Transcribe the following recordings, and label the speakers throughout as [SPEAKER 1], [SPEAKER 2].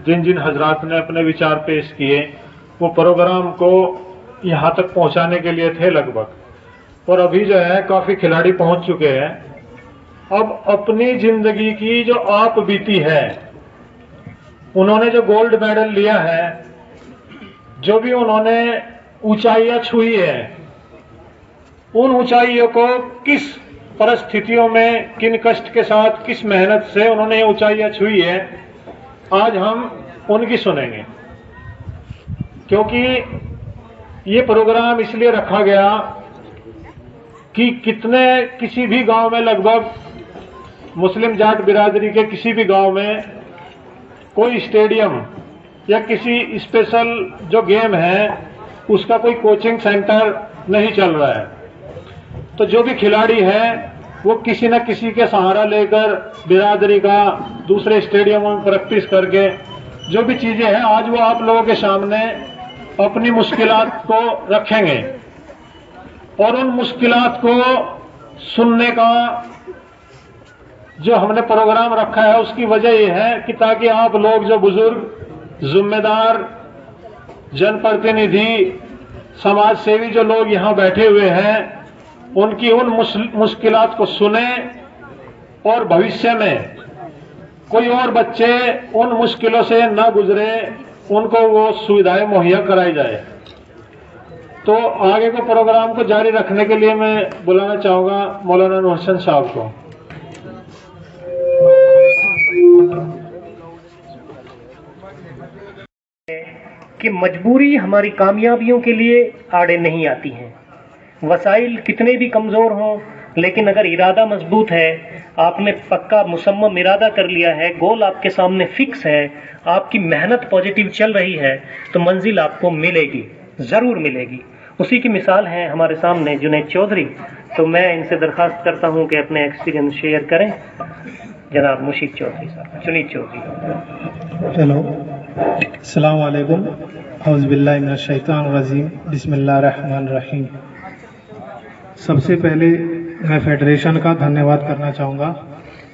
[SPEAKER 1] जिन जिन हजरात ने अपने विचार पेश किए वो प्रोग्राम को यहाँ तक पहुँचाने के लिए थे लगभग, और अभी जो है काफ़ी खिलाड़ी पहुँच चुके हैं। अब अपनी जिंदगी की जो आप बीती है, उन्होंने जो गोल्ड मेडल लिया है, जो भी उन्होंने ऊंचाइयां छुई है, उन ऊंचाइयों को किस परिस्थितियों में, किन कष्ट के साथ, किस मेहनत से उन्होंने ऊंचाइयां छुई है, आज हम उनकी सुनेंगे। क्योंकि ये प्रोग्राम इसलिए रखा गया कि किसी भी गांव में, लगभग मुस्लिम जाट बिरादरी के किसी भी गांव में कोई स्टेडियम या किसी स्पेशल जो गेम है उसका कोई कोचिंग सेंटर नहीं चल रहा है। तो जो भी खिलाड़ी है वो किसी न किसी के सहारा लेकर बिरादरी का दूसरे स्टेडियमों में प्रैक्टिस करके जो भी चीजें हैं, आज वो आप लोगों के सामने अपनी मुश्किलात को रखेंगे। और उन मुश्किलात को सुनने का जो हमने प्रोग्राम रखा है उसकी वजह यह है कि ताकि आप लोग जो बुजुर्ग, जिम्मेदार, जनप्रतिनिधि, समाज सेवी जो लोग यहाँ बैठे हुए हैं, उनकी उन मुश्किलात को सुने और भविष्य में कोई और बच्चे उन मुश्किलों से न गुजरे, उनको वो सुविधाएं मुहैया कराई जाए। तो आगे के प्रोग्राम को जारी रखने के लिए मैं बुलाना चाहूंगा मौलाना नूर हसन साहब को।
[SPEAKER 2] कि मजबूरी हमारी कामयाबियों के लिए आड़े नहीं आती है। वसाइल कितने भी कमज़ोर हों, लेकिन अगर इरादा मजबूत है, आपने पक्का मुसम्मम इरादा कर लिया है, गोल आपके सामने फिक्स है, आपकी मेहनत पॉजिटिव चल रही है, तो मंजिल आपको मिलेगी, ज़रूर मिलेगी। उसी की मिसाल है हमारे सामने जुनैद चौधरी। तो मैं इनसे दरख्वास्त करता हूं कि अपने एक्सपीरियंस शेयर करें। जनाब मुशीद चौधरी साहब, जुनैद चौधरी।
[SPEAKER 3] हेलो, अस्सलाम वालेकुम, औज़ु बिल्लाहि मिनश शैतानिर रजीम, बिस्मिल्लाहिर रहमानिर रहीम। सबसे पहले मैं फेडरेशन का धन्यवाद करना चाहूँगा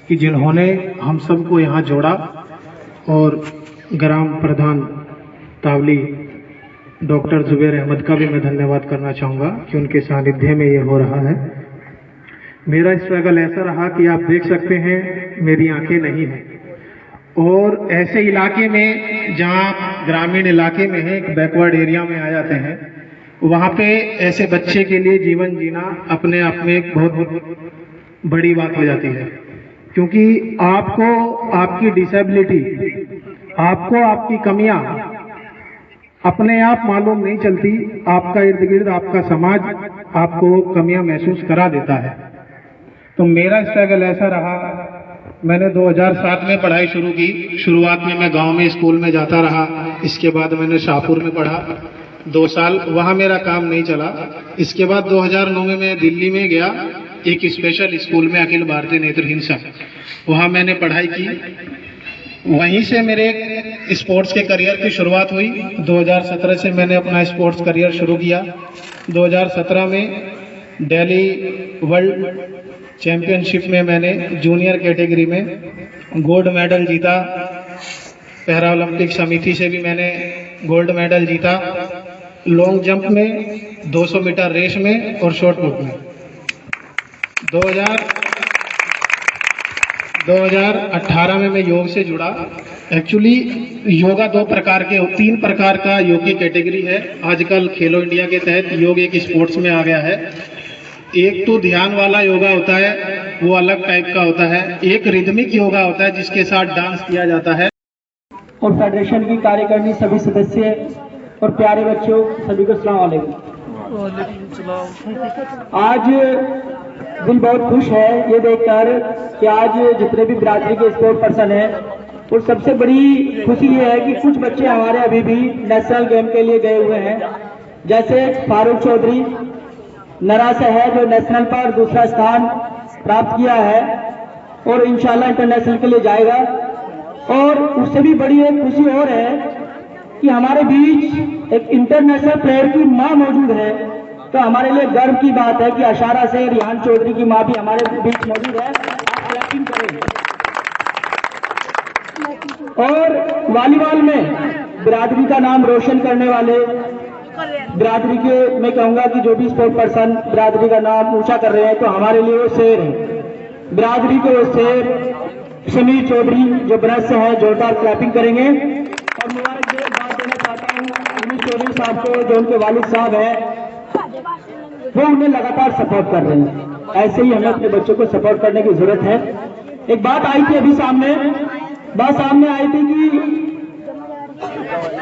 [SPEAKER 3] कि जिन्होंने हम सबको यहाँ जोड़ा, और ग्राम प्रधान तावली डॉक्टर जुबैर अहमद का भी मैं धन्यवाद करना चाहूँगा कि उनके सानिध्य में ये हो रहा है। मेरा स्ट्रगल ऐसा रहा कि आप देख सकते हैं मेरी आंखें नहीं हैं, और ऐसे इलाके में जहाँ ग्रामीण इलाके में है, एक बैकवर्ड एरिया में आ जाते हैं, वहाँ पे ऐसे बच्चे के लिए जीवन जीना अपने आप में एक बहुत बड़ी बात हो जाती है। क्योंकि आपको आपकी डिसेबिलिटी, आपको आपकी कमियां अपने आप मालूम नहीं चलती, आपका इर्द गिर्द, आपका समाज आपको कमियां महसूस करा देता है। तो मेरा स्ट्रगल ऐसा रहा, मैंने 2007 में पढ़ाई शुरू की। शुरुआत में मैं गांव में स्कूल में जाता रहा, इसके बाद मैंने शाहपुर में पढ़ा 2 साल, वहाँ मेरा काम नहीं चला। इसके बाद 2009 में मैं दिल्ली में गया एक स्पेशल स्कूल में, अखिल भारतीय नेत्रहीन संघ, वहाँ मैंने पढ़ाई की। वहीं से मेरे स्पोर्ट्स के करियर की शुरुआत हुई। 2017 से मैंने अपना स्पोर्ट्स करियर शुरू किया। 2017 में दिल्ली वर्ल्ड चैंपियनशिप में मैंने जूनियर कैटेगरी में गोल्ड मेडल जीता। पैरा ओलंपिक समिति से भी मैंने गोल्ड मेडल जीता, लॉन्ग जंप में, 200 मीटर रेस में और शॉर्ट पुट में। 2018 में मैं योग से जुड़ा। एक्चुअली योगा 3 प्रकार का योग की कैटेगरी है। आजकल खेलो इंडिया के तहत योग एक स्पोर्ट्स में आ गया है। एक तो ध्यान वाला योगा होता है, वो अलग टाइप का होता है। एक रिदमिक योगा होता है जिसके साथ डांस किया जाता है।
[SPEAKER 4] और फेडरेशन की कार्यकारिणी, सभी सदस्य और प्यारे बच्चों, सभी को अस्सलाम वालेकुम। आज दिल बहुत खुश है ये देखकर कि आज जितने भी बिरादरी के स्पोर्ट पर्सन हैं, और सबसे बड़ी खुशी ये है कि कुछ बच्चे हमारे अभी भी नेशनल गेम के लिए गए हुए हैं। जैसे फारूक चौधरी नरा से है, जो नेशनल पर दूसरा स्थान प्राप्त किया है और इंशाल्लाह इंटरनेशनल के लिए जाएगा। और उससे भी बड़ी एक खुशी और है कि हमारे बीच एक इंटरनेशनल प्लेयर की मां मौजूद है। तो हमारे लिए गर्व की बात है कि अशारा से रिहान चौधरी की मां भी हमारे बीच मौजूद है। आप यकीन करें। और वॉलीबॉल में बिरादरी का नाम रोशन करने वाले, बिरादरी के मैं कहूंगा कि जो भी स्पोर्ट पर्सन बिरादरी का नाम ऊंचा कर रहे हैं तो हमारे लिए वो शेर है। बिरादरी के वो शेर समीर चौधरी जो ब्रश से है, जोरदार क्लैपिंग करेंगे। और मुबारकबाद देना चाहता हूँ समीर चौधरी साहब को, जो उनके वालिद साहब है वो उन्हें लगातार सपोर्ट कर रहे हैं। ऐसे ही हमें अपने बच्चों को सपोर्ट करने की जरूरत है। एक बात आई थी अभी बात सामने आई थी कि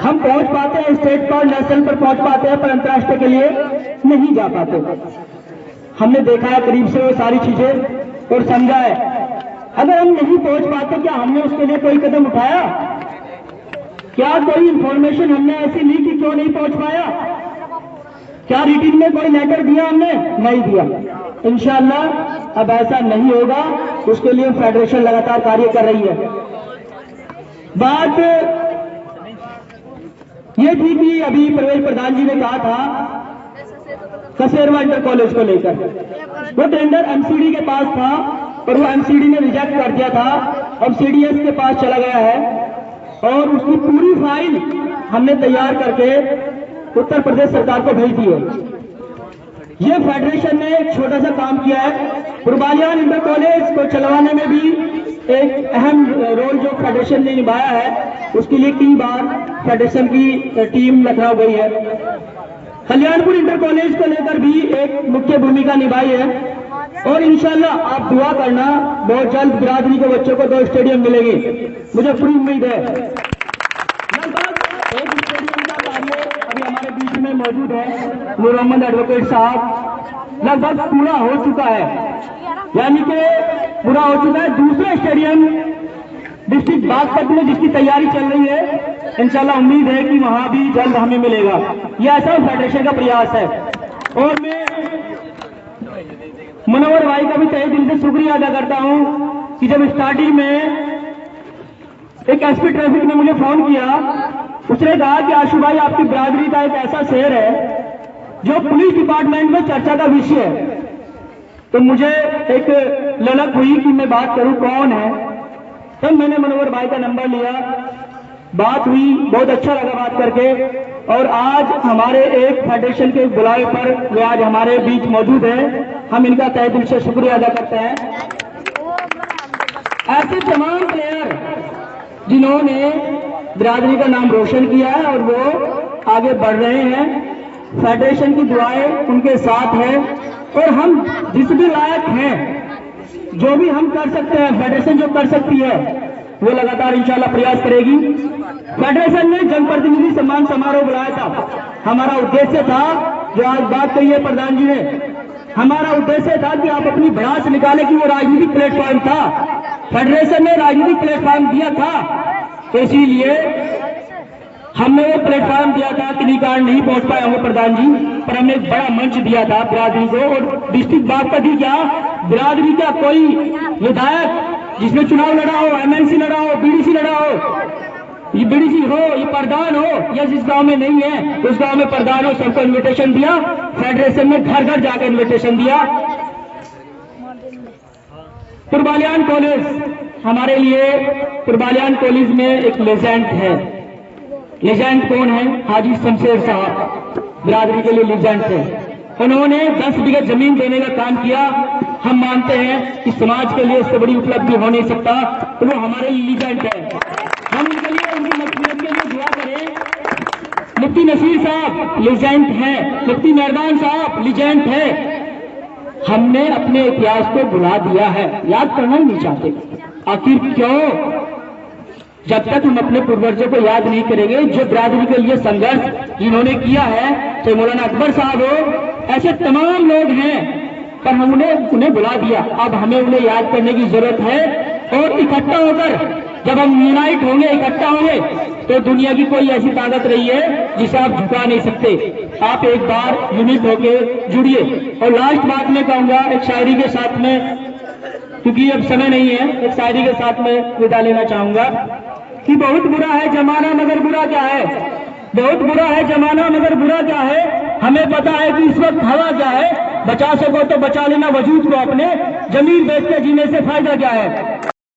[SPEAKER 4] हम पहुंच पाते हैं स्टेट पर, नेशनल पर पहुंच पाते हैं, पर अंतर्राष्ट्रीय के लिए नहीं जा पाते। हमने देखा है करीब से वो सारी चीजें और समझा है। अगर हम नहीं पहुंच पाते, क्या हमने उसके लिए कोई कदम उठाया? क्या कोई इंफॉर्मेशन हमने ऐसी ली कि क्यों नहीं पहुंच पाया? क्या रिटिन में कोई लेटर दिया हमने? नहीं दिया। इंशाअल्लाह अब ऐसा नहीं होगा, उसके लिए फेडरेशन लगातार कार्य कर रही है। बात ये थी कि अभी प्रवेश प्रधान जी ने कहा था कसेरवा इंटर कॉलेज को लेकर, वो टेंडर एमसीडी के पास था और वो एमसीडी ने रिजेक्ट कर दिया था। अब सीडीएस के पास चला गया है और उसकी पूरी फाइल हमने तैयार करके उत्तर प्रदेश सरकार को भेज दी है। ये फेडरेशन ने एक छोटा सा काम किया है। पुरबालियान इंटर कॉलेज को चलवाने में भी एक अहम रोल जो फेडरेशन ने निभाया है, उसके लिए 3 बार फेडरेशन की टीम लखनऊ गई है। कल्याणपुर इंटर कॉलेज को लेकर भी एक मुख्य भूमिका निभाई है। और इंशाल्लाह आप दुआ करना, बहुत जल्द बिरादरी के बच्चों को 2 स्टेडियम मिलेंगे, मुझे पूरी उम्मीद है। लगभग एक स्टेडियम का कार्य अभी हमारे बीच में मौजूद है, नूर मोहम्मद एडवोकेट साहब, लगभग पूरा हो चुका है, यानी कि पूरा हो चुका है। दूसरा स्टेडियम डिस्ट्रिक्ट बागपत में जिसकी तैयारी चल रही है, इंशाल्लाह उम्मीद है कि वहां भी जल्द हमें मिलेगा। यह ऐसा फेडरेशन का प्रयास है। और मैं मनोहर भाई का भी तहे दिल से शुक्रिया अदा करता हूं कि जब स्टार्टिंग में एक एसपी ट्रैफिक ने मुझे फोन किया, उसने कहा कि आशु भाई आपकी बिरादरी का एक ऐसा शहर है जो पुलिस डिपार्टमेंट में चर्चा का विषय है। तो मुझे एक ललक हुई कि मैं बात करूं कौन है। तब मैंने मनोहर भाई का नंबर लिया, बात हुई, बहुत अच्छा लगा बात करके। और आज हमारे एक फेडरेशन के बुलावे पर वे आज हमारे बीच मौजूद है, हम इनका तहे दिल से शुक्रिया अदा करते हैं। ऐसे तमाम प्लेयर जिन्होंने बिरादरी का नाम रोशन किया है और वो आगे बढ़ रहे हैं, फेडरेशन की दुआएं उनके साथ है। और हम जिस भी लायक हैं, जो भी हम कर सकते हैं, फेडरेशन जो कर सकती है वो लगातार इंशाल्लाह प्रयास करेगी। फेडरेशन ने जनप्रतिनिधि सम्मान समारोह बुलाया था। हमारा उद्देश्य था, जो आज बात कही है प्रधान जी ने, हमारा उद्देश्य था कि आप अपनी भड़ास निकाले कि वो राजनीतिक प्लेटफॉर्म था। फेडरेशन ने राजनीतिक प्लेटफॉर्म दिया था, तो इसीलिए हमने वो प्लेटफॉर्म दिया था। किन्हीं कारण नहीं पहुंच पाए होंगे प्रधान जी, पर हमने एक बड़ा मंच दिया था बिरादरी को। और डिस्ट्रिक्ट बागपत ही क्या, बिरादरी का कोई विधायक जिसने चुनाव लड़ा हो, एमएनसी लड़ा हो, बीडीसी लड़ा हो, ये बीडीसी हो, ये प्रधान हो, या जिस गांव में नहीं है उस गांव में प्रधान हो, सबको इन्विटेशन दिया। फेडरेशन ने घर घर जाकर इन्विटेशन दिया। पुरबालियान कॉलेज हमारे लिए, पुरबालियान कॉलेज में एक लेजेंड है। लेजेंड कौन है? हाजी शमशेर साहब बिरादरी के लिए लेजेंड थे। उन्होंने 10 बीघा जमीन देने का काम किया। हम मानते हैं कि समाज के लिए इससे बड़ी उपलब्धि हो नहीं सकता, तो वो हमारे लिए लेजेंड है। हम उनके लिए, उनकी मकसद के लिए दुआ करें। मुफ्ती नसीर साहब लेजेंड हैं, मुफ्ती मेहरबान साहब लेजेंड है। हमने अपने इतिहास को भुला दिया है, याद करना ही नहीं चाहते। आखिर क्यों? जब तक हम अपने पूर्वजों को याद नहीं करेंगे, जो बिरादरी के लिए संघर्ष जिन्होंने किया है, चाहे मौलाना अकबर साहब हो, ऐसे तमाम लोग हैं, पर हमने उन्हें भुला दिया। अब हमें उन्हें याद करने की जरूरत है। और इकट्ठा होकर जब हम यूनाइट होंगे, इकट्ठा होंगे, तो दुनिया की कोई ऐसी ताकत रही है जिसे आप झुका नहीं सकते। आप एक बार यूनिट होके जुड़िए। और लास्ट बात मैं कहूंगा एक शायरी के साथ में, क्योंकि अब समय नहीं है, एक शायरी के साथ में विदा लेना चाहूंगा कि बहुत बुरा है जमाना मगर बुरा क्या है, बहुत बुरा है जमाना मगर बुरा क्या है। हमें पता है कि इस वक्त हवा क्या है, बचा सको तो बचा लेना वजूद को अपने, जमीन बेच के जीने से फायदा क्या है।